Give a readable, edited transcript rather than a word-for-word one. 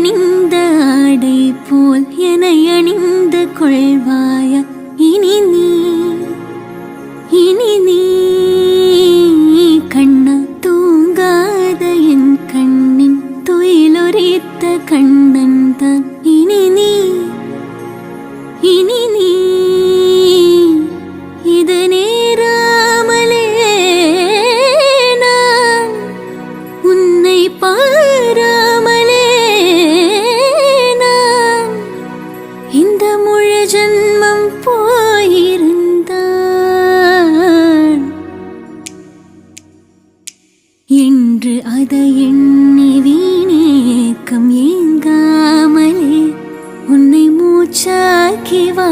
அணிந்த ஆடை போல் என அணிந்து கொள்வாய இனி நீ கண்ண தூங்காத என் கண்ணின் துயிலுரித்த கண்ணன் தான் இனி நீ இது நேராமலே நான் உன்னை பாராமலே நான் இந்த முழு ஜன்மம் போயிருந்தான் என்று அதை எண்ணி வீணேக்கம் ஏங்காமலே உன்னை மூச்சாக்கி வா